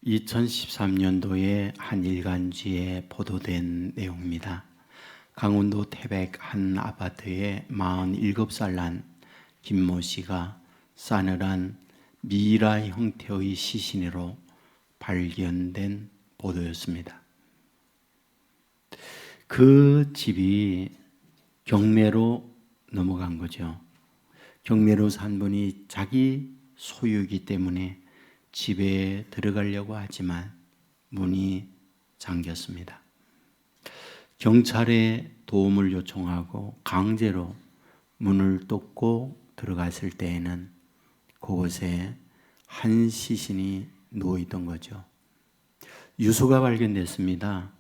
2013년도에 한 일간지에 보도된 내용입니다. 강원도 태백 한 아파트에 47살 난 김모 씨가 싸늘한 미라 형태의 시신으로 발견된 보도였습니다. 그 집이 경매로 넘어간 거죠. 경매로 산 분이 자기 소유이기 때문에 집에 들어가려고 하지만 문이 잠겼습니다. 경찰에 도움을 요청하고 강제로 문을 뚫고 들어갔을 때에는 그곳에 한 시신이 누워있던 거죠. 유서가 발견됐습니다.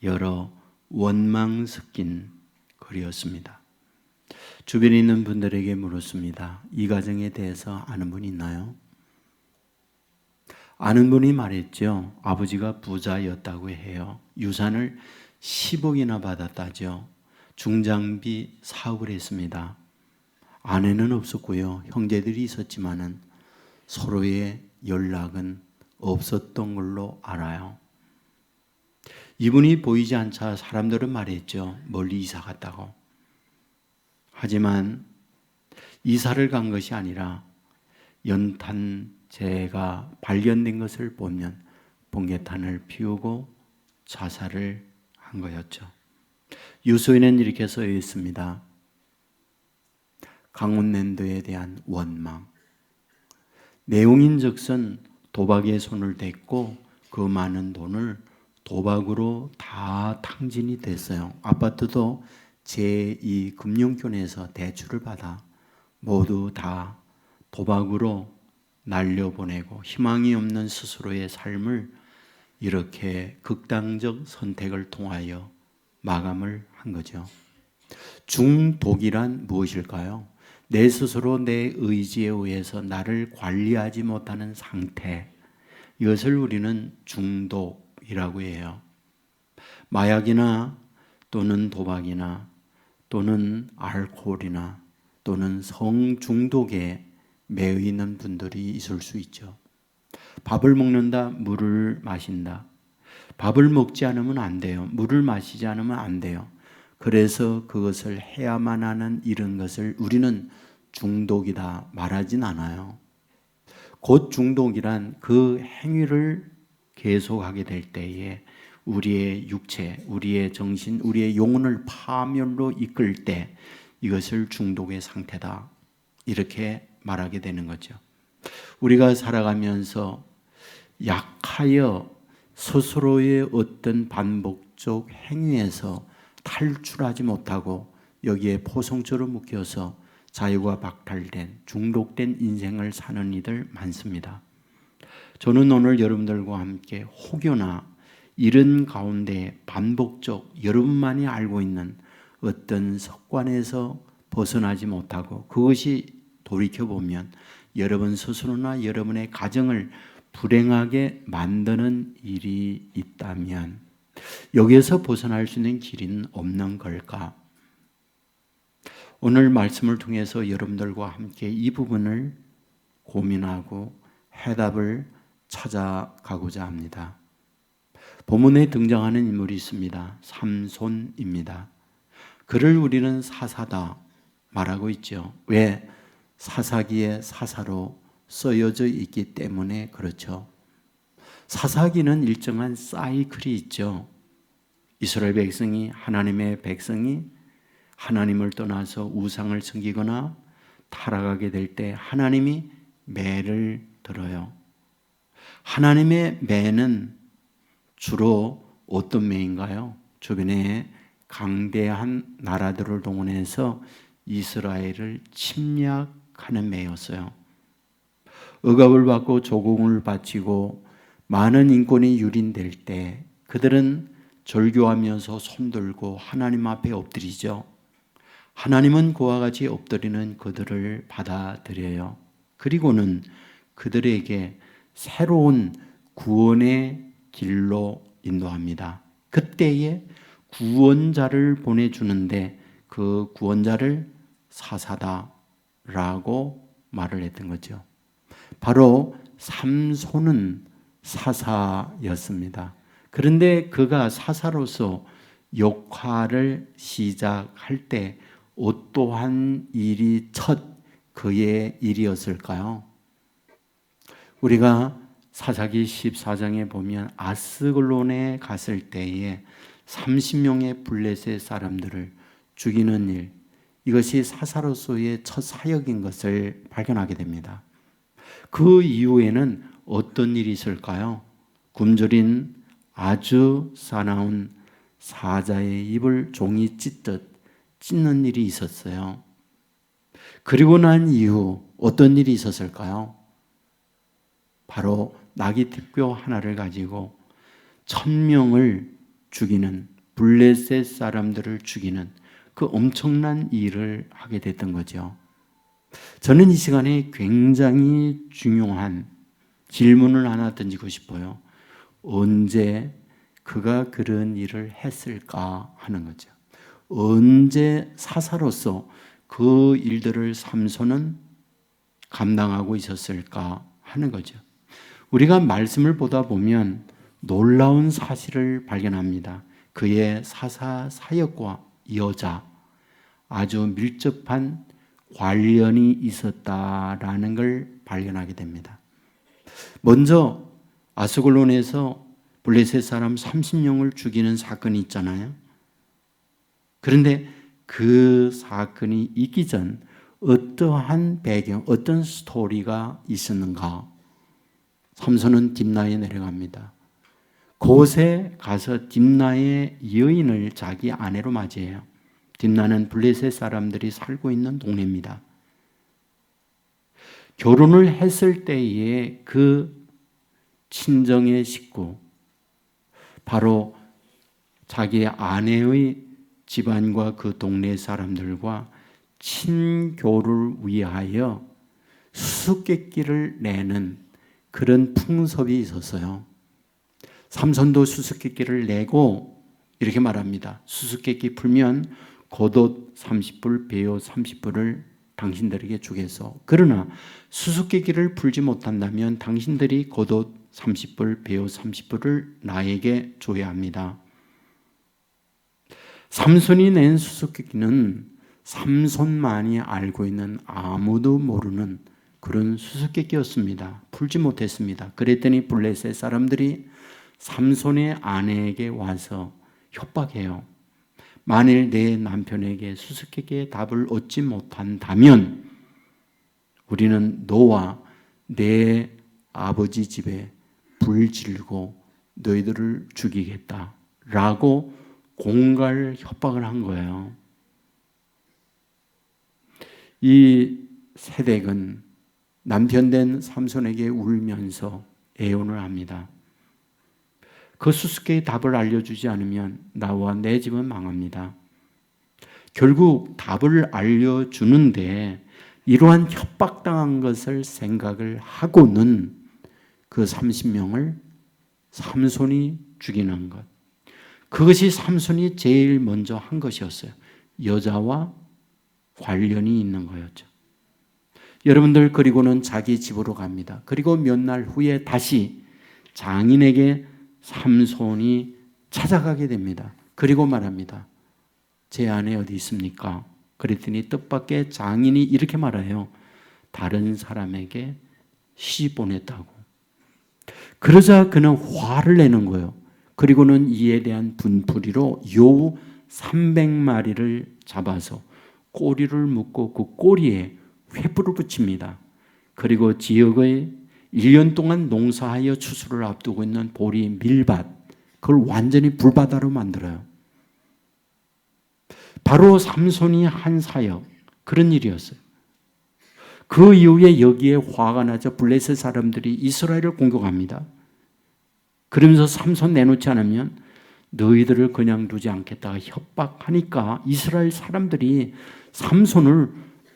여러 원망 섞인 글이었습니다. 주변에 있는 분들에게 물었습니다. 이 가정에 대해서 아는 분이 있나요? 아는 분이 말했죠. 아버지가 부자였다고 해요. 유산을 10억이나 받았다죠. 중장비 사업을 했습니다. 아내는 없었고요. 형제들이 있었지만은 서로의 연락은 없었던 걸로 알아요. 이분이 보이지 않자 사람들은 말했죠. 멀리 이사 갔다고. 하지만 이사를 간 것이 아니라 연탄재가 발견된 것을 보면 번개탄을 피우고 자살을 한 거였죠. 유서에는 이렇게 써 있습니다. 강원랜드에 대한 원망. 내용인즉슨 도박에 손을 댔고 그 많은 돈을 도박으로 다 탕진이 됐어요. 아파트도 제2금융권에서 대출을 받아 모두 다 도박으로 날려보내고 희망이 없는 스스로의 삶을 이렇게 극단적 선택을 통하여 마감을 한 거죠. 중독이란 무엇일까요? 내 스스로 내 의지에 의해서 나를 관리하지 못하는 상태, 이것을 우리는 중독이라고 해요. 마약이나 또는 도박이나 또는 알코올이나 또는 성중독에 매여 있는 분들이 있을 수 있죠. 밥을 먹는다, 물을 마신다. 밥을 먹지 않으면 안 돼요. 물을 마시지 않으면 안 돼요. 그래서 그것을 해야만 하는 이런 것을 우리는 중독이다 말하진 않아요. 곧 중독이란 그 행위를 계속하게 될 때에 우리의 육체, 우리의 정신, 우리의 영혼을 파멸로 이끌 때 이것을 중독의 상태다 이렇게 말하게 되는 거죠. 우리가 살아가면서 약하여 스스로의 어떤 반복적 행위에서 탈출하지 못하고 여기에 포성처럼 묶여서 자유가 박탈된 중독된 인생을 사는 이들 많습니다. 저는 오늘 여러분들과 함께 혹여나 이런 가운데 반복적 여러분만이 알고 있는 어떤 습관에서 벗어나지 못하고 그것이 돌이켜보면 여러분 스스로나 여러분의 가정을 불행하게 만드는 일이 있다면 여기에서 벗어날 수 있는 길은 없는 걸까? 오늘 말씀을 통해서 여러분들과 함께 이 부분을 고민하고 해답을 찾아가고자 합니다. 본문에 등장하는 인물이 있습니다. 삼손입니다. 그를 우리는 사사다 말하고 있죠. 왜? 사사기에 사사로 쓰여져 있기 때문에 그렇죠. 사사기는 일정한 사이클이 있죠. 이스라엘 백성이 하나님의 백성이 하나님을 떠나서 우상을 섬기거나 타락하게 될 때 하나님이 매를 들어요. 하나님의 매는 주로 어떤 매인가요? 주변에 강대한 나라들을 동원해서 이스라엘을 침략하는 매였어요. 억압을 받고 조공을 바치고 많은 인권이 유린될 때 그들은 절교하면서 손들고 하나님 앞에 엎드리죠. 하나님은 그와 같이 엎드리는 그들을 받아들여요. 그리고는 그들에게 새로운 구원의 길로 인도합니다. 그때에 구원자를 보내주는데 그 구원자를 사사다라고 말을 했던 거죠. 바로 삼손은 사사였습니다. 그런데 그가 사사로서 역할을 시작할 때 어떠한 일이 첫 그의 일이었을까요? 우리가 사사기 14장에 보면 아스글론에 갔을 때에 30명의 블레셋 사람들을 죽이는 일, 이것이 사사로서의 첫 사역인 것을 발견하게 됩니다. 그 이후에는 어떤 일이 있을까요? 굶주린 아주 사나운 사자의 입을 종이 찢듯 찢는 일이 있었어요. 그리고 난 이후 어떤 일이 있었을까요? 바로 나귀 tip교 하나를 가지고 1000명을 죽이는, 블레셋 사람들을 죽이는 그 엄청난 일을 하게 됐던 거죠. 저는 이 시간에 굉장히 중요한 질문을 하나 던지고 싶어요. 언제 그가 그런 일을 했을까 하는 거죠. 언제 사사로서 그 일들을 삼손은 감당하고 있었을까 하는 거죠. 우리가 말씀을 보다 보면 놀라운 사실을 발견합니다. 그의 사사 사역과 여자 아주 밀접한 관련이 있었다라는 걸 발견하게 됩니다. 먼저 아스글론에서 블레셋 사람 30명을 죽이는 사건이 있잖아요. 그런데 그 사건이 있기 전 어떠한 배경, 어떤 스토리가 있었는가? 삼손은 딥나에 내려갑니다. 그곳에 가서 딥나의 여인을 자기 아내로 맞이해요. 딥나는 블레셋 사람들이 살고 있는 동네입니다. 결혼을 했을 때에 그 친정의 식구, 바로 자기 아내의 집안과 그 동네 사람들과 친교를 위하여 수수께끼를 내는 그런 풍습이 있었어요. 삼손도 수수께끼를 내고 이렇게 말합니다. 수수께끼 풀면 겉옷 30불, 배옷 30불을 당신들에게 주겠소. 그러나 수수께끼를 풀지 못한다면 당신들이 겉옷 30불, 배옷 30불을 나에게 줘야 합니다. 삼손이 낸 수수께끼는 삼손만이 알고 있는 아무도 모르는 그런 수수께끼였습니다. 풀지 못했습니다. 그랬더니 블레셋 사람들이 삼손의 아내에게 와서 협박해요. 만일 내 남편에게 수수께끼의 답을 얻지 못한다면 우리는 너와 내 아버지 집에 불 지르고 너희들을 죽이겠다라고 공갈 협박을 한 거예요. 이 세덱은 남편 된 삼손에게 울면서 애원을 합니다. 그 수수께끼의 답을 알려주지 않으면 나와 내 집은 망합니다. 결국 답을 알려주는데 이러한 협박당한 것을 생각을 하고는 그 30명을 삼손이 죽이는 것. 그것이 삼손이 제일 먼저 한 것이었어요. 여자와 관련이 있는 거였죠. 여러분들 그리고는 자기 집으로 갑니다. 그리고 몇 날 후에 다시 장인에게 삼손이 찾아가게 됩니다. 그리고 말합니다. 제 아내 어디 있습니까? 그랬더니 뜻밖의 장인이 이렇게 말해요. 다른 사람에게 시집 보냈다고. 그러자 그는 화를 내는 거예요. 그리고는 이에 대한 분풀이로 여우 300마리를 잡아서 꼬리를 묶고 그 꼬리에 횃불을 붙입니다. 그리고 지역의 1년 동안 농사하여 추수를 앞두고 있는 보리 밀밭, 그걸 완전히 불바다로 만들어요. 바로 삼손이 한 사역, 그런 일이었어요. 그 이후에 여기에 화가 나서 블레셋 사람들이 이스라엘을 공격합니다. 그러면서 삼손 내놓지 않으면 너희들을 그냥 두지 않겠다 협박하니까 이스라엘 사람들이 삼손을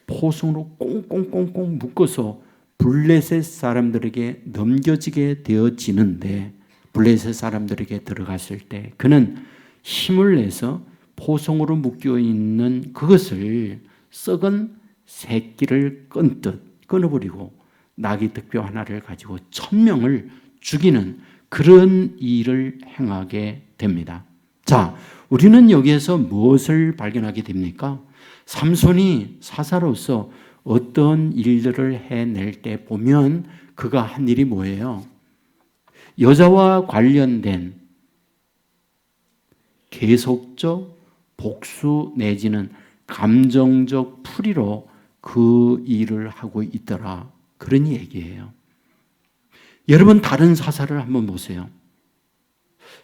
포승으로 꽁꽁꽁꽁 묶어서 블레셋 사람들에게 넘겨지게 되어지는데 블레셋 사람들에게 들어갔을 때 그는 힘을 내서 포승으로 묶여있는 그것을 썩은 새끼를 끊듯 끊어버리고 나귀 득표 하나를 가지고 1000명을 죽이는 그런 일을 행하게 됩니다. 자, 우리는 여기에서 무엇을 발견하게 됩니까? 삼손이 사사로서 어떤 일들을 해낼 때 보면 그가 한 일이 뭐예요? 여자와 관련된 계속적 복수 내지는 감정적 풀이로 그 일을 하고 있더라. 그런 얘기예요. 여러분, 다른 사사를 한번 보세요.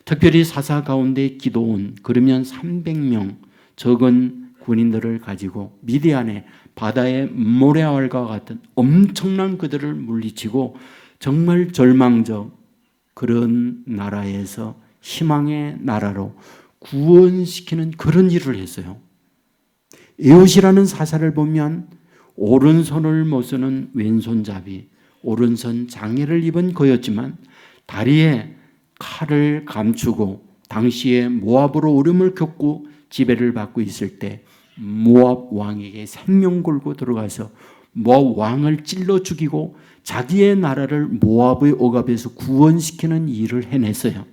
특별히 사사 가운데 기도원, 그러면 300명 적은 군인들을 가지고 미디안의 바다의 모래알과 같은 엄청난 그들을 물리치고 정말 절망적 그런 나라에서 희망의 나라로 구원시키는 그런 일을 했어요. 에웃이라는 사사를 보면 오른손을 못 쓰는 왼손잡이, 오른손 장애를 입은 그였지만 다리에 칼을 감추고 당시에 모압으로 어려움을 겪고 지배를 받고 있을 때 모압 왕에게 생명 걸고 들어가서 모압 왕을 찔러 죽이고 자기의 나라를 모압의 억압에서 구원시키는 일을 해냈어요.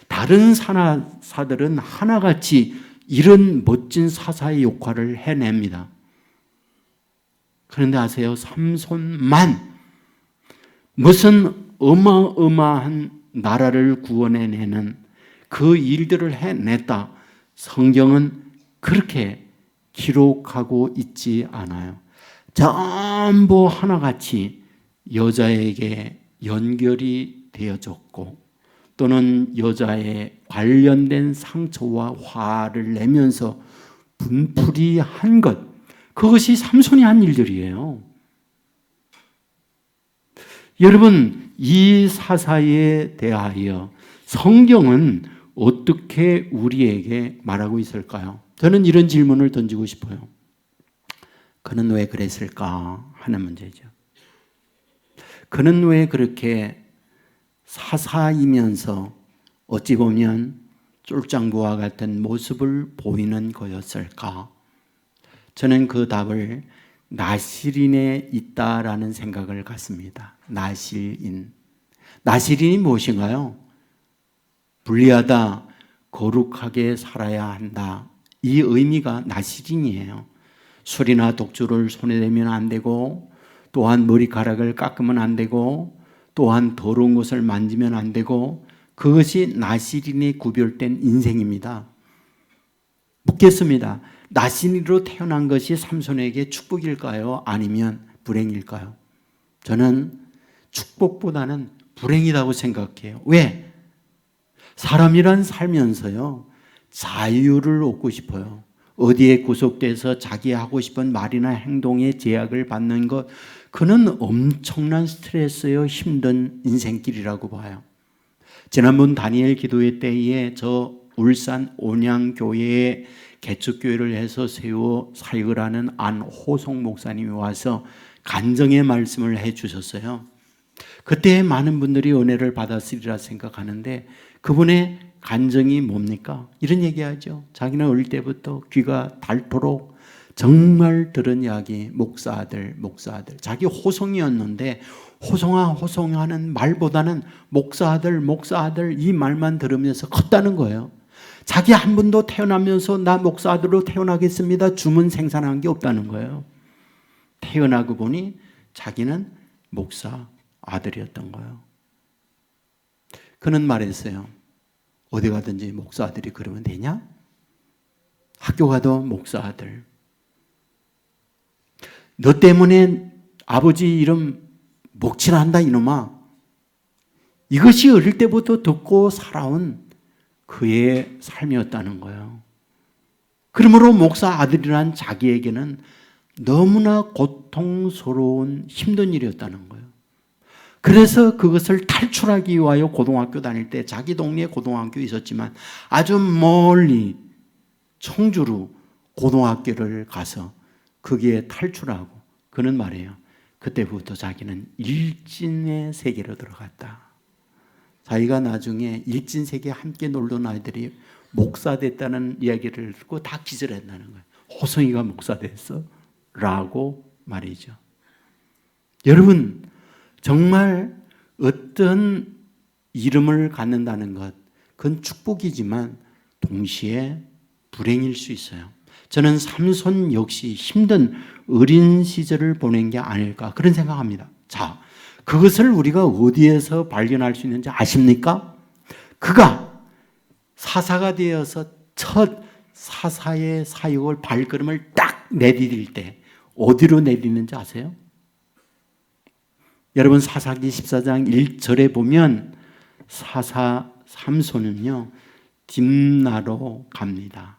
다른 사들은 하나같이 이런 멋진 사사의 역할을 해냅니다. 그런데 아세요? 삼손만 무슨 어마어마한 나라를 구원해내는 그 일들을 해냈다. 성경은 그렇게 기록하고 있지 않아요. 전부 하나같이 여자에게 연결이 되어졌고 또는 여자의 관련된 상처와 화를 내면서 분풀이한 것, 그것이 삼손이 한 일들이에요. 여러분, 이 사사에 대하여 성경은 어떻게 우리에게 말하고 있을까요? 저는 이런 질문을 던지고 싶어요. 그는 왜 그랬을까 하는 문제죠. 그는 왜 그렇게 사사이면서 어찌 보면 쫄짱구와 같은 모습을 보이는 거였을까? 저는 그 답을 나실인에 있다라는 생각을 갖습니다. 나실인. 나실인이 무엇인가요? 불리하다, 거룩하게 살아야 한다. 이 의미가 나실인이에요. 술이나 독주를 손에 대면 안 되고, 또한 머리카락을 깎으면 안 되고, 또한 더러운 것을 만지면 안 되고, 그것이 나실인에 구별된 인생입니다. 묻겠습니다. 나실인으로 태어난 것이 삼손에게 축복일까요? 아니면 불행일까요? 저는 축복보다는 불행이라고 생각해요. 왜? 사람이란 살면서요, 자유를 얻고 싶어요. 어디에 구속돼서 자기 하고 싶은 말이나 행동에 제약을 받는 것, 그는 엄청난 스트레스요, 힘든 인생길이라고 봐요. 지난번 다니엘 기도회 때에 저 울산 온양교회에 개척교회를 해서 세워 사역을 하는 안호송 목사님이 와서 간증의 말씀을 해 주셨어요. 그때 많은 분들이 은혜를 받았으리라 생각하는데 그분의 간증이 뭡니까? 이런 얘기하죠. 자기는 어릴 때부터 귀가 닳도록 정말 들은 이야기, 목사들. 자기 호송이었는데 호송아 하는 말보다는 목사들 이 말만 들으면서 컸다는 거예요. 자기 한 분도 태어나면서 나 목사들로 태어나겠습니다. 주문 생산한 게 없다는 거예요. 태어나고 보니 자기는 목사 아들이었던 거예요. 그는 말했어요. 어디 가든지 목사 아들이 그러면 되냐? 학교 가도 목사 아들. 너 때문에 아버지 이름 목칠한다 이놈아. 이것이 어릴 때부터 듣고 살아온 그의 삶이었다는 거예요. 그러므로 목사 아들이란 자기에게는 너무나 고통스러운 힘든 일이었다는 거예요. 그래서 그것을 탈출하기 위하여 고등학교 다닐 때 자기 동네에 고등학교 있었지만 아주 멀리 청주로 고등학교를 가서 거기에 탈출하고 그는 말해요. 그때부터 자기는 일진의 세계로 들어갔다. 자기가 나중에 일진 세계에 함께 놀던 아이들이 목사 됐다는 이야기를 듣고 다 기절했다는 거예요. 호성이가 목사 됐어? 라고 말이죠. 여러분, 정말 어떤 이름을 갖는다는 것, 그건 축복이지만 동시에 불행일 수 있어요. 저는 삼손 역시 힘든 어린 시절을 보낸 게 아닐까 그런 생각합니다. 자, 그것을 우리가 어디에서 발견할 수 있는지 아십니까? 그가 사사가 되어서 첫 사사의 사역을 발걸음을 딱 내디딜 때 어디로 내디는지 아세요? 여러분 사사기 14장 1절에 보면 사사 삼손은요 딥나로 갑니다.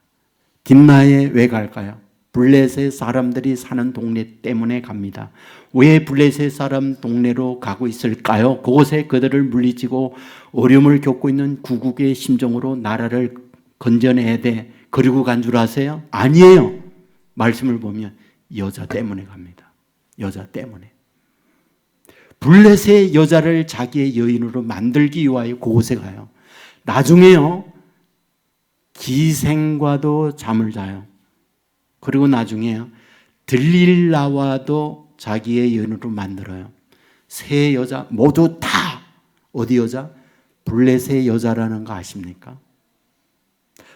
딥나에 왜 갈까요? 블레셋 사람들이 사는 동네 때문에 갑니다. 왜 블레셋 사람 동네로 가고 있을까요? 그곳에 그들을 물리치고 어려움을 겪고 있는 구국의 심정으로 나라를 건져내야 돼. 그리고 간 줄 아세요? 아니에요. 말씀을 보면 여자 때문에 갑니다. 여자 때문에. 블레셋의 여자를 자기의 여인으로 만들기 위하여 그곳에 가요. 나중에요. 기생과도 잠을 자요. 그리고 나중에요. 들릴라와도 자기의 여인으로 만들어요. 세 여자 모두 다 어디 여자? 블레셋의 여자라는 거 아십니까?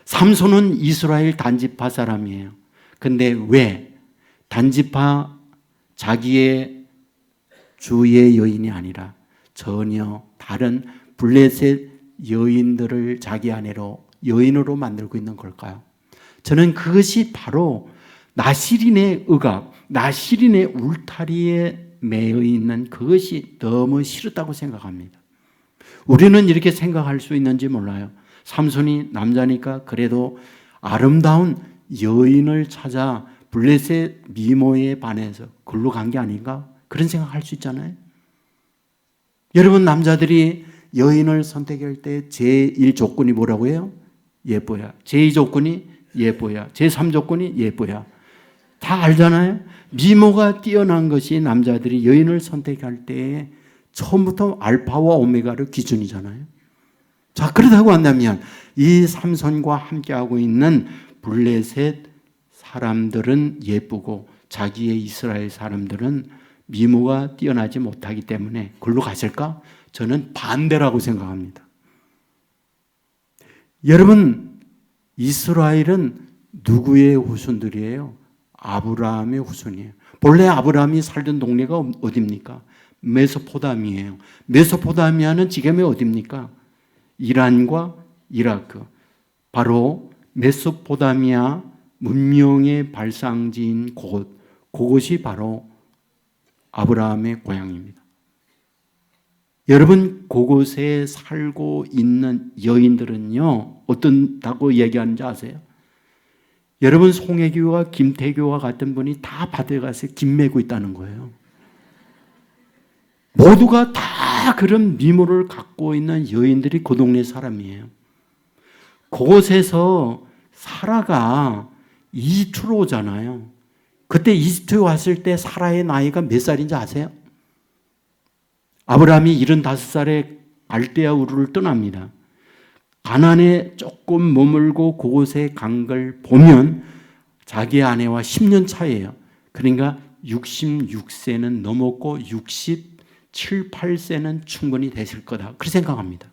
삼손은 이스라엘 단지파 사람이에요. 근데 왜 단지파 자기의 주의 여인이 아니라 전혀 다른 블레셋 여인들을 자기 아내로 여인으로 만들고 있는 걸까요? 저는 그것이 바로 나시린의 억압, 나시린의 울타리에 매여 있는 그것이 너무 싫었다고 생각합니다. 우리는 이렇게 생각할 수 있는지 몰라요. 삼손이 남자니까 그래도 아름다운 여인을 찾아 블레셋 미모에 반해서 글로 간 게 아닌가? 그런 생각할 수 있잖아요. 여러분 남자들이 여인을 선택할 때 제1 조건이 뭐라고 해요? 예뻐야. 제2 조건이 예뻐야. 제3 조건이 예뻐야. 다 알잖아요. 미모가 뛰어난 것이 남자들이 여인을 선택할 때 처음부터 알파와 오메가를 기준이잖아요. 자, 그렇다고 한다면 이 삼손과 함께하고 있는 블레셋 사람들은 예쁘고 자기의 이스라엘 사람들은 미모가 뛰어나지 못하기 때문에 글로 갔을까? 저는 반대라고 생각합니다. 여러분, 이스라엘은 누구의 후손들이에요? 아브라함의 후손이에요. 본래 아브라함이 살던 동네가 어디입니까? 메소포타미아예요. 메소포타미아는 지금의 어디입니까? 이란과 이라크. 바로 메소포타미아 문명의 발상지인 곳, 그곳이 바로 아브라함의 고향입니다. 여러분, 그곳에 살고 있는 여인들은요, 어떤다고 얘기하는지 아세요? 여러분, 송혜교와 김태교와 같은 분이 다 밭에 가서 김 메고 있다는 거예요. 모두가 다 그런 미모를 갖고 있는 여인들이 그 동네 사람이에요. 그곳에서 사라가 이집트로 오잖아요. 그때 이집트에 왔을 때 사라의 나이가 몇 살인지 아세요? 아브라함이 75살에 갈대아 우르를 떠납니다. 가나안에 조금 머물고 그곳에 간 걸 보면 자기 아내와 10년 차이에요. 그러니까 66세는 넘었고 67, 8세는 충분히 됐을 거다. 그렇게 생각합니다.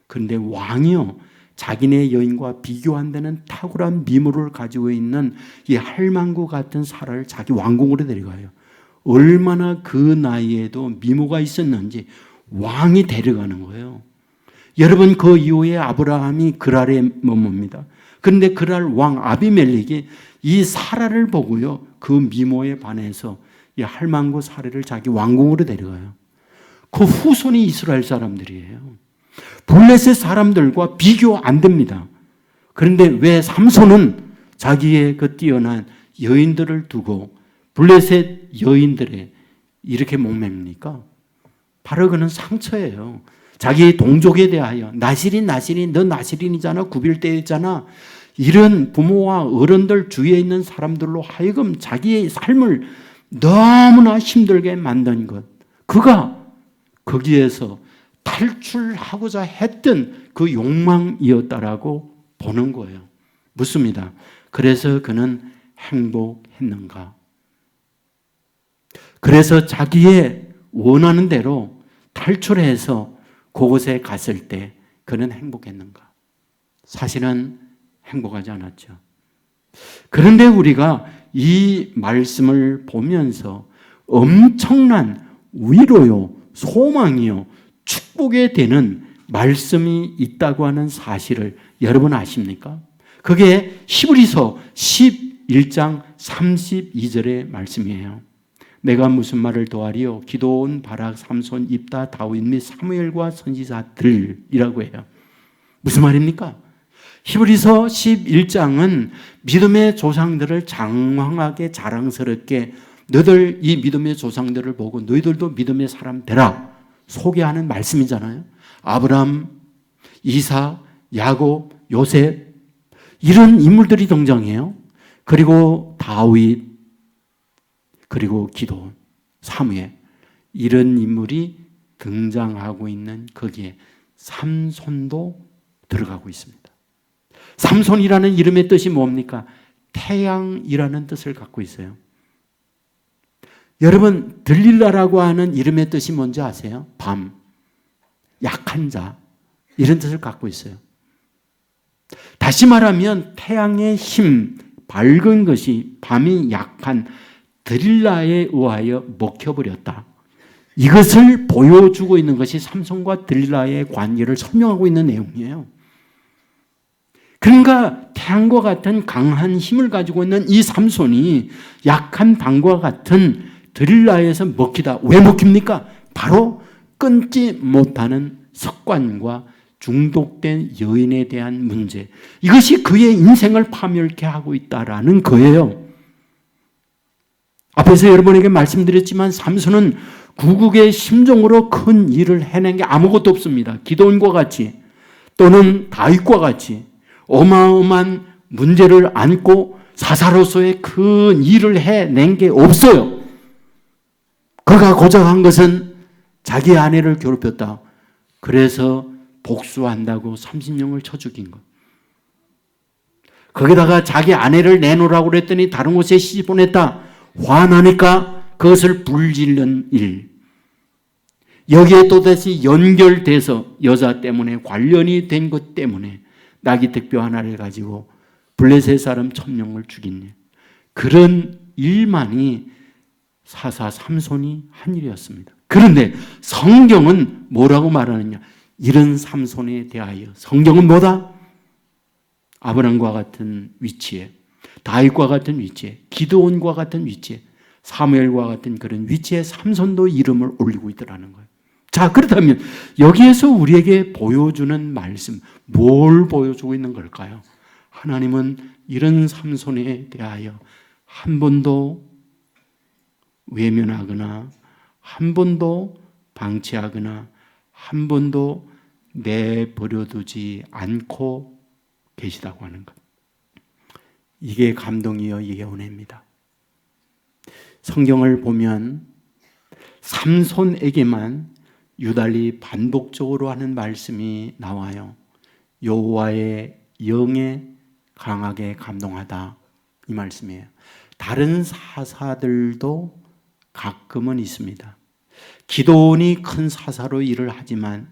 그런데 왕이요, 자기네 여인과 비교 안 되는 탁월한 미모를 가지고 있는 이 할망구 같은 사라를 자기 왕궁으로 데려가요. 얼마나 그 나이에도 미모가 있었는지 왕이 데려가는 거예요. 여러분, 그 이후에 아브라함이 그랄에 머뭅니다. 그런데 그랄 왕 아비멜렉이 이 사라를 보고요, 그 미모에 반해서 이 할망구 사라를 자기 왕궁으로 데려가요. 그 후손이 이스라엘 사람들이에요. 블레셋 사람들과 비교 안 됩니다. 그런데 왜 삼손은 자기의 그 뛰어난 여인들을 두고 블레셋 여인들에 이렇게 목맵니까? 바로 그는 상처예요. 자기 동족에 대하여 나시린 너 나시린이잖아, 구빌대잖아, 이런 부모와 어른들 주위에 있는 사람들로 하여금 자기의 삶을 너무나 힘들게 만든 것, 그가 거기에서 탈출하고자 했던 그 욕망이었다라고 보는 거예요. 묻습니다. 그래서 그는 행복했는가? 그래서 자기의 원하는 대로 탈출해서 그곳에 갔을 때 그는 행복했는가? 사실은 행복하지 않았죠. 그런데 우리가 이 말씀을 보면서 엄청난 위로요, 소망이요, 축복이 되는 말씀이 있다고 하는 사실을 여러분 아십니까? 그게 히브리서 11장 32절의 말씀이에요. 내가 무슨 말을 더하리요? 기드온, 바락, 삼손, 입다, 다윗 및 사무엘과 선지자들이라고 해요. 무슨 말입니까? 히브리서 11장은 믿음의 조상들을 장황하게 자랑스럽게 너희들 이 믿음의 조상들을 보고 너희들도 믿음의 사람 되라 소개하는 말씀이잖아요. 아브라함, 이삭, 야곱, 요셉 이런 인물들이 등장해요. 그리고 다윗, 그리고 기드온, 사무엘 이런 인물이 등장하고 있는 거기에 삼손도 들어가고 있습니다. 삼손이라는 이름의 뜻이 뭡니까? 태양이라는 뜻을 갖고 있어요. 여러분 들릴라라고 하는 이름의 뜻이 뭔지 아세요? 밤, 약한 자 이런 뜻을 갖고 있어요. 다시 말하면 태양의 힘, 밝은 것이 밤이 약한 들릴라에 의하여 먹혀버렸다. 이것을 보여주고 있는 것이 삼손과 들릴라의 관계를 설명하고 있는 내용이에요. 그러니까 태양과 같은 강한 힘을 가지고 있는 이 삼손이 약한 밤과 같은 들릴라에서 먹히다. 왜 먹힙니까? 바로 끊지 못하는 습관과 중독된 여인에 대한 문제. 이것이 그의 인생을 파멸케 하고 있다라는 거예요. 앞에서 여러분에게 말씀드렸지만 삼손은 구국의 심정으로 큰 일을 해낸 게 아무것도 없습니다. 기드온과 같이 또는 다윗과 같이 어마어마한 문제를 안고 사사로서의 큰 일을 해낸 게 없어요. 그가 고작 한 것은 자기 아내를 괴롭혔다. 그래서 복수한다고 30명을 쳐 죽인 것. 거기다가 자기 아내를 내놓으라고 그랬더니 다른 곳에 시집 보냈다. 화나니까 그것을 불질른 일. 여기에 또다시 연결돼서 여자 때문에 관련이 된 것 때문에 나귀 득표 하나를 가지고 블레셋 사람 1000명을 죽인 일. 그런 일만이 사사 삼손이 한 일이었습니다. 그런데 성경은 뭐라고 말하느냐? 이런 삼손에 대하여 성경은 뭐다? 아브람과 같은 위치에, 다윗과 같은 위치에, 기드온과 같은 위치에, 사무엘과 같은 그런 위치에 삼손도 이름을 올리고 있더라는 거예요. 자, 그렇다면 여기에서 우리에게 보여주는 말씀, 뭘 보여주고 있는 걸까요? 하나님은 이런 삼손에 대하여 한 번도 외면하거나 한 번도 방치하거나 한 번도 내버려두지 않고 계시다고 하는 것. 이게 감동이요, 이게 은혜입니다. 성경을 보면 삼손에게만 유달리 반복적으로 하는 말씀이 나와요. 여호와의 영에 강하게 감동하다, 이 말씀이에요. 다른 사사들도 가끔은 있습니다. 기드온이 큰 사사로 일을 하지만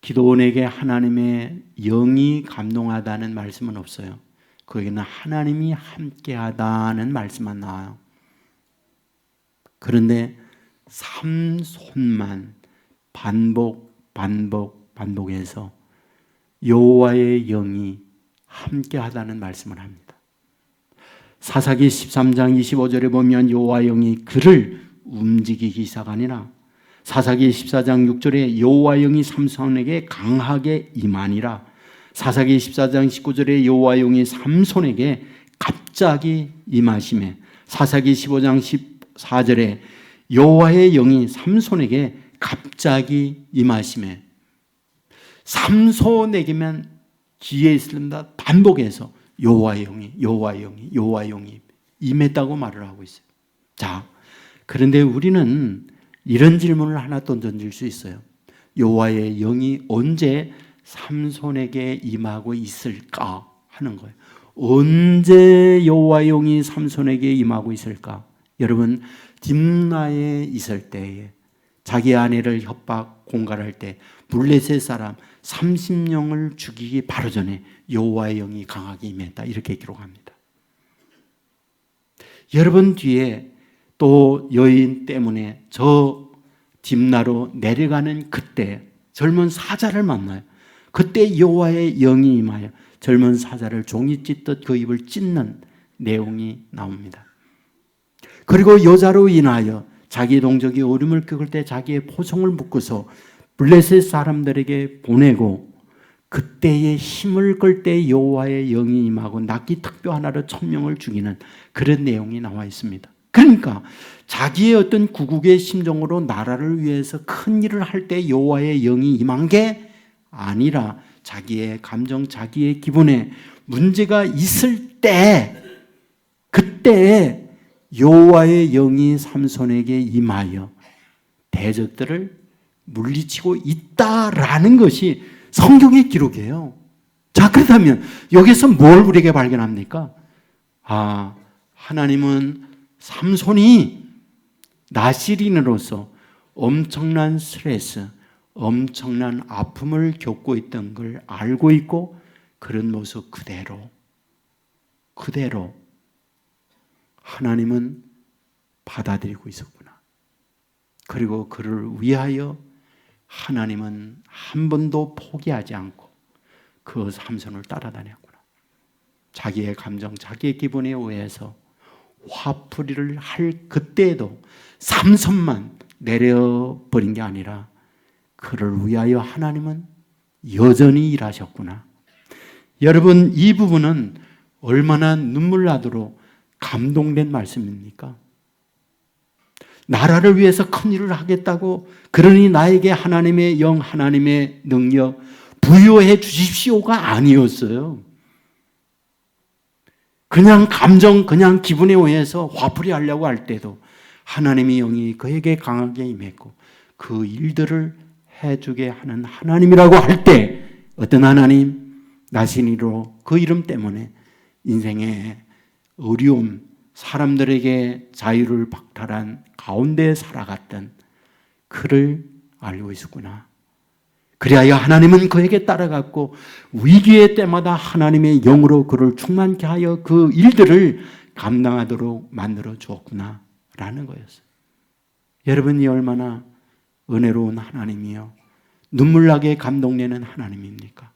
기드온에게 하나님의 영이 감동하다는 말씀은 없어요. 거기는 하나님이 함께하다는 말씀만 나와요. 그런데 삼손만 반복해서 여호와의 영이 함께하다는 말씀을 합니다. 사사기 13장 25절에 보면 여호와의 영이 그를 움직이기 시작하니라. 사사기 14장 6절에 여호와 영이 삼손에게 강하게 임하니라. 사사기 14장 19절에 여호와 영이 삼손에게 갑자기 임하심에, 사사기 15장 14절에 여호와의 영이 삼손에게 갑자기 임하심에, 삼손에게만 기회에 있습니다. 반복해서 여호와의 영이 임했다고 말을 하고 있어요. 자, 그런데 우리는 이런 질문을 하나 또 던질 수 있어요. 여호와의 영이 언제 삼손에게 임하고 있을까 하는 거예요. 언제 여호와의 영이 삼손에게 임하고 있을까? 여러분, 딥나에 있을 때에 자기 아내를 협박 공갈할 때 블레셋 사람 30명을 죽이기 바로 전에 여호와의 영이 강하게 임했다. 이렇게 기록합니다. 여러분 뒤에 또 여인 때문에 저 딥나로 내려가는 그때 젊은 사자를 만나요. 그때 여호와의 영이 임하여 젊은 사자를 종이 찢듯 그 입을 찢는 내용이 나옵니다. 그리고 여자로 인하여 자기 동족이 어려움을 겪을 때 자기의 포성을 묶어서 블레셋 사람들에게 보내고 그때의 힘을 끌 때 여호와의 영이 임하고 낫기 특표 하나로 1000명을 죽이는 그런 내용이 나와 있습니다. 그러니까 자기의 어떤 구국의 심정으로 나라를 위해서 큰 일을 할 때 여호와의 영이 임한 게 아니라 자기의 감정, 자기의 기분에 문제가 있을 때 그때 여호와의 영이 삼손에게 임하여 대적들을 물리치고 있다라는 것이 성경의 기록이에요. 자, 그렇다면 여기서 뭘 우리에게 발견합니까? 하나님은 삼손이 나시린으로서 엄청난 스트레스, 엄청난 아픔을 겪고 있던 걸 알고 있고 그런 모습 그대로 하나님은 받아들이고 있었구나. 그리고 그를 위하여 하나님은 한 번도 포기하지 않고 그 삼손을 따라다녔구나. 자기의 감정, 자기의 기분에 의해서 화풀이를 할 그때에도 삼손만 내려버린 게 아니라 그를 위하여 하나님은 여전히 일하셨구나. 여러분, 이 부분은 얼마나 눈물 나도록 감동된 말씀입니까? 나라를 위해서 큰 일을 하겠다고 그러니 나에게 하나님의 영, 하나님의 능력 부여해 주십시오가 아니었어요. 그냥 감정, 그냥 기분에 의해서 화풀이 하려고 할 때도 하나님의 영이 그에게 강하게 임했고 그 일들을 해주게 하는 하나님이라고 할 때 어떤 하나님? 나시니로 그 이름 때문에 인생의 어려움, 사람들에게 자유를 박탈한 가운데 살아갔던 그를 알고 있었구나. 그리하여 하나님은 그에게 따라갔고 위기의 때마다 하나님의 영으로 그를 충만케 하여 그 일들을 감당하도록 만들어 주었구나 라는 거였어요. 여러분이 얼마나 은혜로운 하나님이요 눈물나게 감동내는 하나님입니까?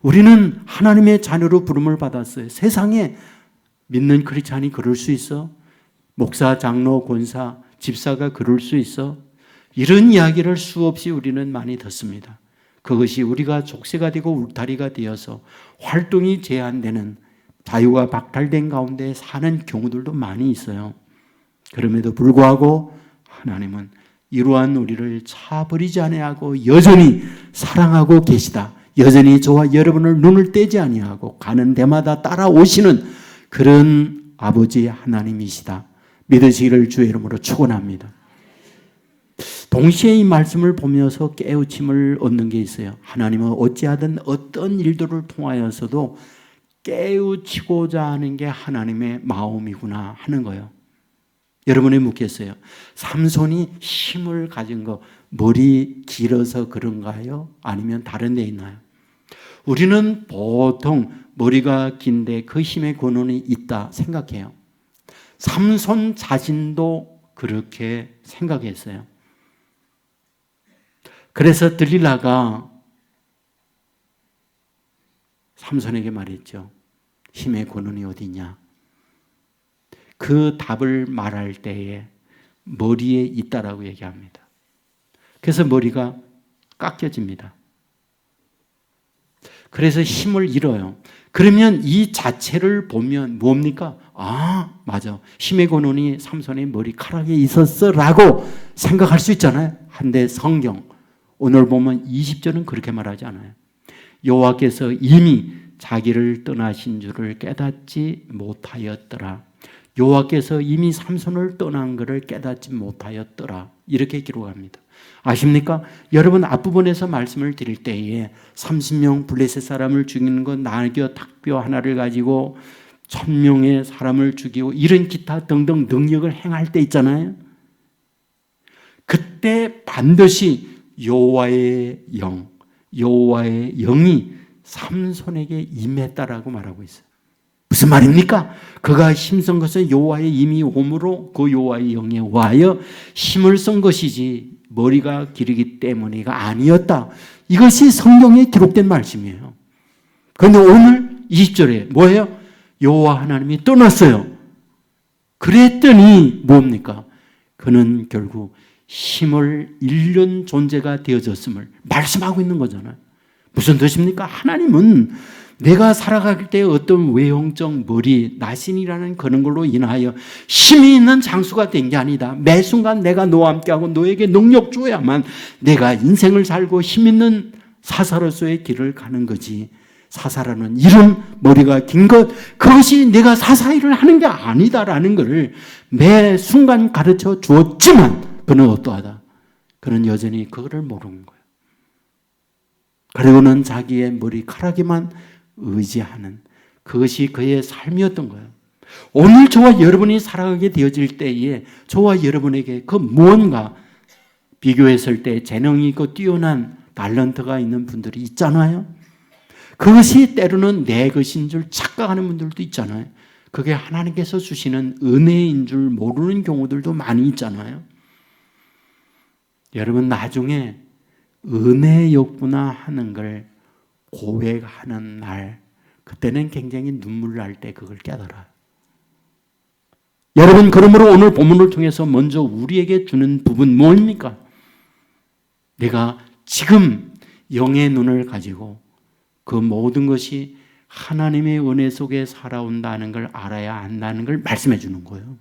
우리는 하나님의 자녀로 부름을 받았어요. 세상에 믿는 크리스찬이 그럴 수 있어? 목사, 장로, 권사, 집사가 그럴 수 있어? 이런 이야기를 수없이 우리는 많이 듣습니다. 그것이 우리가 족쇄가 되고 울타리가 되어서 활동이 제한되는 자유가 박탈된 가운데 사는 경우들도 많이 있어요. 그럼에도 불구하고 하나님은 이러한 우리를 차버리지 아니하고 여전히 사랑하고 계시다. 여전히 저와 여러분을 눈을 떼지 아니하고 가는 데마다 따라오시는 그런 아버지 하나님이시다. 믿으시기를 주의 이름으로 축원합니다. 동시에 이 말씀을 보면서 깨우침을 얻는 게 있어요. 하나님은 어찌하든 어떤 일들을 통하여서도 깨우치고자 하는 게 하나님의 마음이구나 하는 거예요. 여러분이 묻겠어요. 삼손이 힘을 가진 거 머리 길어서 그런가요? 아니면 다른 데 있나요? 우리는 보통 머리가 긴데 그 힘의 근원이 있다 생각해요. 삼손 자신도 그렇게 생각했어요. 그래서 들릴라가 삼손에게 말했죠. 힘의 근원이 어디냐? 그 답을 말할 때에 머리에 있다라고 얘기합니다. 그래서 머리가 깎여집니다. 그래서 힘을 잃어요. 그러면 이 자체를 보면 뭡니까? 맞아. 힘의 근원이 삼손의 머리카락에 있었어라고 생각할 수 있잖아요. 한데 성경 오늘 보면 20절은 그렇게 말하지 않아요. 여호와께서 이미 자기를 떠나신 줄을 깨닫지 못하였더라. 여호와께서 이미 삼손을 떠난 것을 깨닫지 못하였더라. 이렇게 기록합니다. 아십니까? 여러분 앞부분에서 말씀을 드릴 때에 30명 블레셋 사람을 죽이는 건 나귀 닭뼈 하나를 가지고 1000명의 사람을 죽이고 이런 기타 등등 능력을 행할 때 있잖아요. 그때 반드시 여호와의 영이 삼손에게 임했다라고 말하고 있어요. 무슨 말입니까? 그가 힘쓴 것은 여호와의 힘이 오므로 그 여호와의 영에 의하여 힘을 쓴 것이지 머리가 기르기 때문이가 아니었다. 이것이 성경에 기록된 말씀이에요. 그런데 오늘 20절에 뭐예요? 여호와 하나님이 떠났어요. 그랬더니 뭡니까? 그는 결국 힘을 잃는 존재가 되어졌음을 말씀하고 있는 거잖아요. 무슨 뜻입니까? 하나님은 내가 살아갈 때 어떤 외형적 머리, 나신이라는 그런 걸로 인하여 힘이 있는 장수가 된 게 아니다. 매 순간 내가 너와 함께하고 너에게 능력 줘야만 내가 인생을 살고 힘 있는 사사로서의 길을 가는 거지. 사사라는 이름, 머리가 긴 것, 그것이 내가 사사일을 하는 게 아니다라는 것을 매 순간 가르쳐 주었지만 그는 어떠하다? 그는 여전히 그거를 모르는 거예요. 그리고는 자기의 머리카락에만 의지하는 그것이 그의 삶이었던 거예요. 오늘 저와 여러분이 살아가게 되어질 때에 저와 여러분에게 그 무언가 비교했을 때 재능이 있고 뛰어난 탤런트가 있는 분들이 있잖아요. 그것이 때로는 내 것인 줄 착각하는 분들도 있잖아요. 그게 하나님께서 주시는 은혜인 줄 모르는 경우들도 많이 있잖아요. 여러분 나중에 은혜였구나 하는 걸 고백하는 날, 그때는 굉장히 눈물 날 때 그걸 깨달아요. 여러분 그러므로 오늘 본문을 통해서 먼저 우리에게 주는 부분 뭡니까? 내가 지금 영의 눈을 가지고 그 모든 것이 하나님의 은혜 속에 살아온다는 걸 알아야 한다는 걸 말씀해 주는 거예요.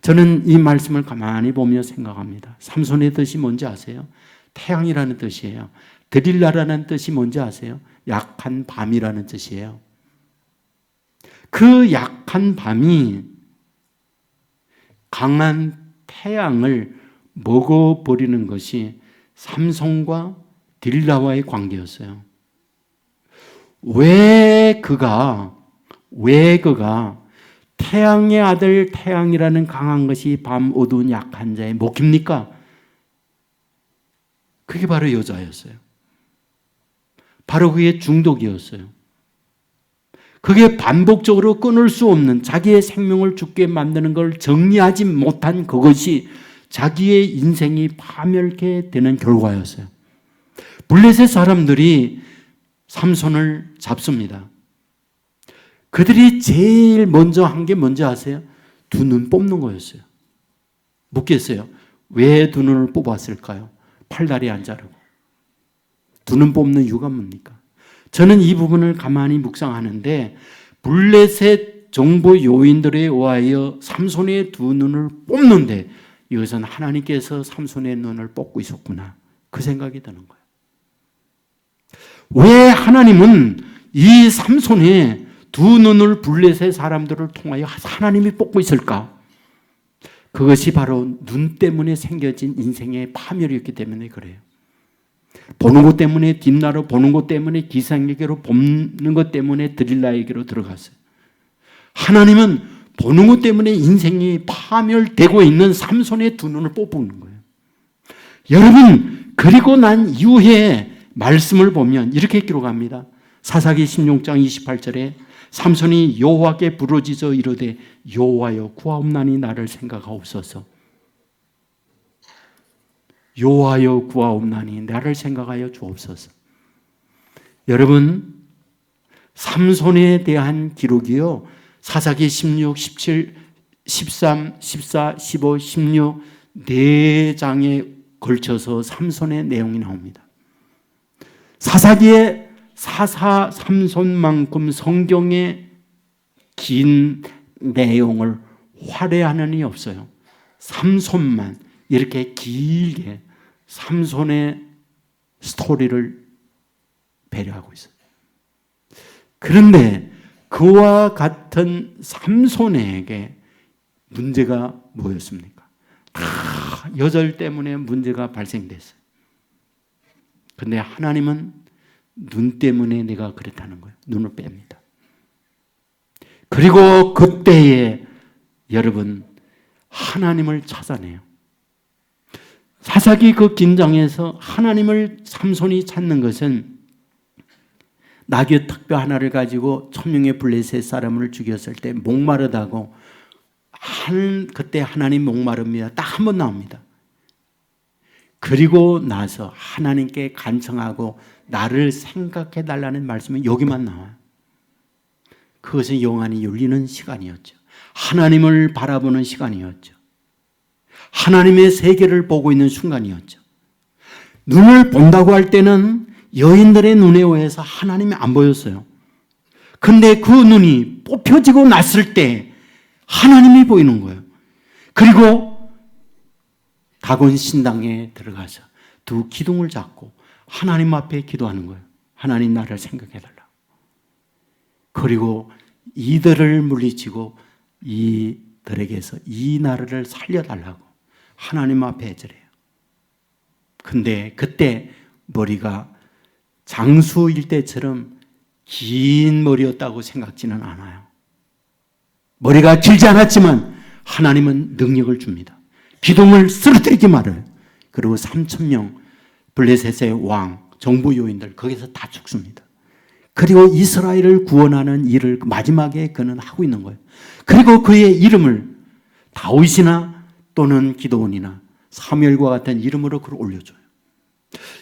저는 이 말씀을 가만히 보며 생각합니다. 삼손의 뜻이 뭔지 아세요? 태양이라는 뜻이에요. 드릴라라는 뜻이 뭔지 아세요? 약한 밤이라는 뜻이에요. 그 약한 밤이 강한 태양을 먹어버리는 것이 삼손과 딜라와의 관계였어요. 왜 그가 태양의 아들 태양이라는 강한 것이 밤 어두운 약한 자의 목입니까? 그게 바로 여자였어요. 바로 그게 중독이었어요. 그게 반복적으로 끊을 수 없는 자기의 생명을 죽게 만드는 걸 정리하지 못한 그것이 자기의 인생이 파멸케 되는 결과였어요. 블레셋 사람들이 삼손을 잡습니다. 그들이 제일 먼저 한 게 뭔지 아세요? 두 눈 뽑는 거였어요. 묻겠어요. 왜 두 눈을 뽑았을까요? 팔다리 안 자르고. 두 눈 뽑는 이유가 뭡니까? 저는 이 부분을 가만히 묵상하는데 블레셋 정보 요인들에 의하여 삼손의 두 눈을 뽑는데 이것은 하나님께서 삼손의 눈을 뽑고 있었구나. 그 생각이 드는 거예요. 왜 하나님은 이 삼손의 두 눈을 블레셋 사람들을 통하여 하나님이 뽑고 있을까? 그것이 바로 눈 때문에 생겨진 인생의 파멸이었기 때문에 그래요. 보는 것 때문에 딥나로 보는 것 때문에 기상에게로 보는 것 때문에 드릴라에게로 들어갔어요. 하나님은 보는 것 때문에 인생이 파멸되고 있는 삼손의 두 눈을 뽑는 거예요. 여러분 그리고 난 이후에 말씀을 보면 이렇게 기록합니다. 사사기 16장 28절에 삼손이 여호와께 부르짖어 이르되 여호와여 구하옵나니 나를 생각하옵소서. 여호와여 구하옵나니 나를 생각하여 주옵소서. 여러분 삼손에 대한 기록이요 사사기 16, 17, 13, 14, 15, 16 네 장에 걸쳐서 삼손의 내용이 나옵니다. 사사기에 사사 삼손만큼 성경의 긴 내용을 활애하는 이 없어요. 삼손만 이렇게 길게 삼손의 스토리를 배려하고 있어요. 그런데 그와 같은 삼손에게 문제가 뭐였습니까? 다 여절 때문에 문제가 발생됐어요. 그런데 하나님은 눈 때문에 내가 그렇다는 거예요. 눈을 뺍니다. 그리고 그때에 여러분 하나님을 찾아내요. 사사기 그 긴장에서 하나님을 삼손이 찾는 것은 나귀 턱뼈 하나를 가지고 1000명의 블레셋 사람을 죽였을 때 목마르다고 그때 하나님 목마릅니다. 딱 한 번 나옵니다. 그리고 나서 하나님께 간청하고 나를 생각해 달라는 말씀은 여기만 나와요. 그것은 영안이 열리는 시간이었죠. 하나님을 바라보는 시간이었죠. 하나님의 세계를 보고 있는 순간이었죠. 눈을 본다고 할 때는 여인들의 눈에 의해서 하나님이 안 보였어요. 근데 그 눈이 뽑혀지고 났을 때 하나님이 보이는 거예요. 그리고 다곤 신당에 들어가서 두 기둥을 잡고 하나님 앞에 기도하는 거예요. 하나님 나를 생각해달라. 그리고 이들을 물리치고 이들에게서 이 나라를 살려달라고 하나님 앞에 해절해요. 근데 그때 머리가 장수일 때처럼 긴 머리였다고 생각지는 않아요. 머리가 길지 않았지만 하나님은 능력을 줍니다. 기둥을 쓰러뜨리지 말아요. 그리고 3000명 블레셋의 왕, 정부 요인들 거기서 다 죽습니다. 그리고 이스라엘을 구원하는 일을 마지막에 그는 하고 있는 거예요. 그리고 그의 이름을 다윗이나 또는 기드온이나 사무엘과 같은 이름으로 그를 올려줘요.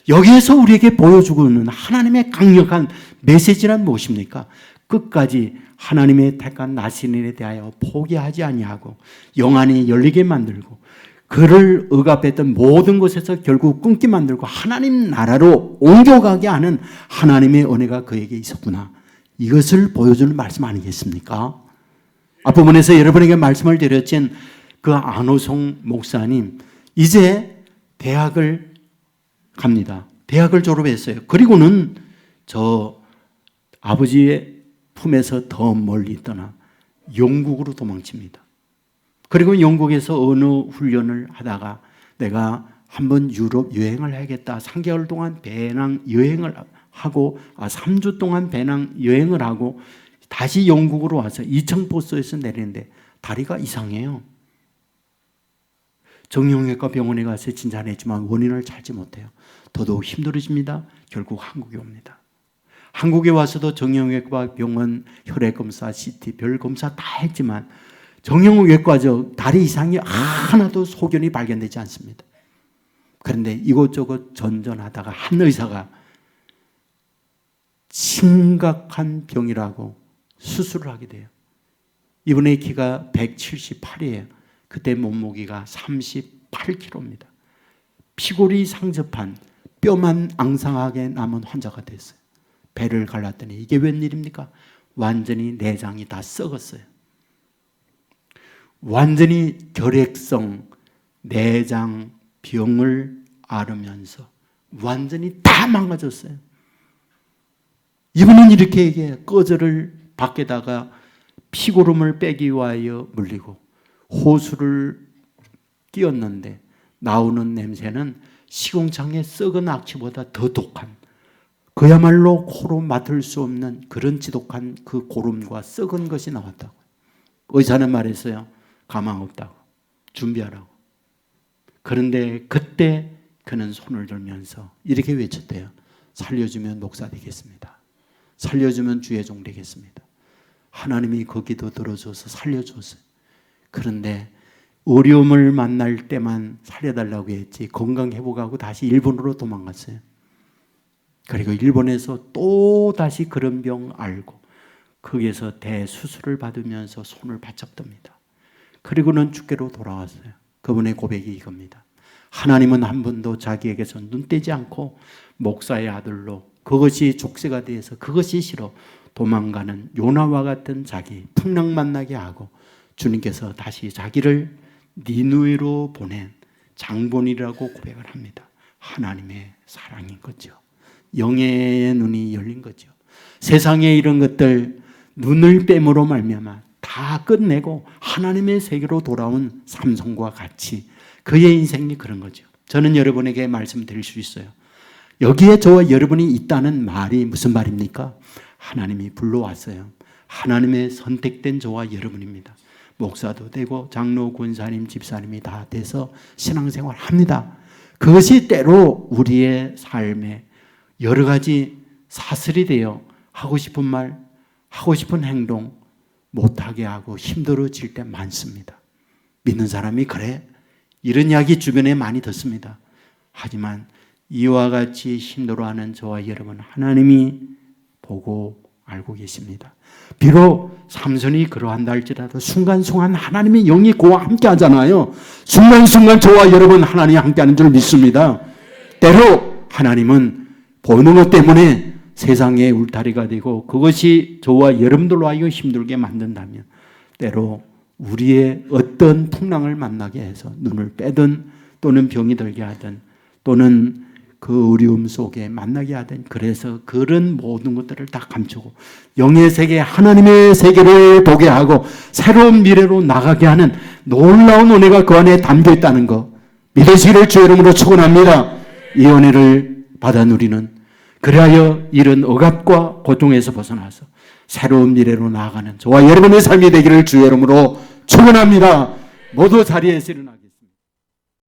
여기에서 우리에게 보여주고 있는 하나님의 강력한 메시지란 무엇입니까? 끝까지 하나님의 택한 나신인에 대하여 포기하지 아니하고 영안이 열리게 만들고 그를 억압했던 모든 것에서 결국 끊게 만들고 하나님 나라로 옮겨가게 하는 하나님의 은혜가 그에게 있었구나. 이것을 보여주는 말씀 아니겠습니까? 앞부분에서 여러분에게 말씀을 드렸진 그 안호성 목사님 이제 대학을 갑니다. 대학을 졸업했어요. 그리고는 저 아버지의 품에서 더 멀리 떠나 영국으로 도망칩니다. 그리고 영국에서 어느 훈련을 하다가 내가 한번 유럽 여행을 해야겠다. 3개월 동안 배낭 여행을 하고 3주 동안 배낭 여행을 하고 다시 영국으로 와서 이청포스에서 내리는데 다리가 이상해요. 정형외과 병원에 가서 진단했지만 원인을 찾지 못해요. 더더욱 힘들어집니다. 결국 한국에 옵니다. 한국에 와서도 정형외과 병원 혈액검사, CT, 별 검사 다 했지만 정형외과적 다리 이상이 하나도 소견이 발견되지 않습니다. 그런데 이곳저곳 전전하다가 한 의사가 심각한 병이라고 수술을 하게 돼요. 이분의 키가 178이에요. 그때 몸무게가 38kg입니다. 피골이 상접한 뼈만 앙상하게 남은 환자가 됐어요. 배를 갈랐더니 이게 웬일입니까? 완전히 내장이 다 썩었어요. 완전히 결핵성 내장 병을 앓으면서 완전히 다 망가졌어요. 이분은 이렇게 얘기해요. 꺼져를 밖에다가 피고름을 빼기 위하여 물리고 호수를 끼웠는데 나오는 냄새는 시궁창의 썩은 악취보다 더 독한, 그야말로 코로 맡을 수 없는 그런 지독한 그 고름과 썩은 것이 나왔다고. 의사는 말했어요. 가망 없다고. 준비하라고. 그런데 그때 그는 손을 들면서 이렇게 외쳤대요. 살려주면 목사 되겠습니다. 살려주면 주의 종 되겠습니다. 하나님이 그 기도 들어줘서 살려줬어요. 그런데 어려움을 만날 때만 살려달라고 했지 건강 회복하고 다시 일본으로 도망갔어요. 그리고 일본에서 또 다시 그런 병 앓고 거기에서 대수술을 받으면서 손을 바짝 듭니다. 그리고는 주께로 돌아왔어요. 그분의 고백이 이겁니다. 하나님은 한 번도 자기에게서 눈 떼지 않고 목사의 아들로 그것이 족쇄가 되어서 그것이 싫어 도망가는 요나와 같은 자기 풍랑 만나게 하고 주님께서 다시 자기를 니누에로 보낸 장본이라고 고백을 합니다. 하나님의 사랑인 거죠. 영의 눈이 열린 거죠. 세상에 이런 것들 눈을 뺨으로 말미암아 다 끝내고 하나님의 세계로 돌아온 삼손과 같이 그의 인생이 그런 거죠. 저는 여러분에게 말씀드릴 수 있어요. 여기에 저와 여러분이 있다는 말이 무슨 말입니까? 하나님이 불러왔어요. 하나님의 선택된 저와 여러분입니다. 목사도 되고 장로, 권사님, 집사님이 다 돼서 신앙생활 합니다. 그것이 때로 우리의 삶에 여러 가지 사슬이 되어 하고 싶은 말, 하고 싶은 행동 못하게 하고 힘들어질 때 많습니다. 믿는 사람이 그래? 이런 이야기 주변에 많이 듣습니다. 하지만 이와 같이 힘들어하는 저와 여러분 하나님이 보고 알고 계십니다. 비록 삼손이 그러한다 할지라도 순간순간 하나님의 영이 그와 함께 하잖아요. 순간순간 저와 여러분 하나님이 함께 하는 줄 믿습니다. 때로 하나님은 보는 것 때문에 세상의 울타리가 되고 그것이 저와 여러분들로 하여금 힘들게 만든다면 때로 우리의 어떤 풍랑을 만나게 해서 눈을 빼든 또는 병이 들게 하든 또는 그 어려움 속에 만나게 하든 그래서 그런 모든 것들을 다 감추고 영의 세계 하나님의 세계를 보게 하고 새로운 미래로 나가게 하는 놀라운 은혜가 그 안에 담겨 있다는 것 믿으시기를 주의 이름으로 축원합니다. 이 은혜를 받아 누리는 그리하여 이런 억압과 고통에서 벗어나서 새로운 미래로 나아가는 저와 여러분의 삶이 되기를 주의 이름으로 축원합니다. 모두 자리에서 일어나겠습니다.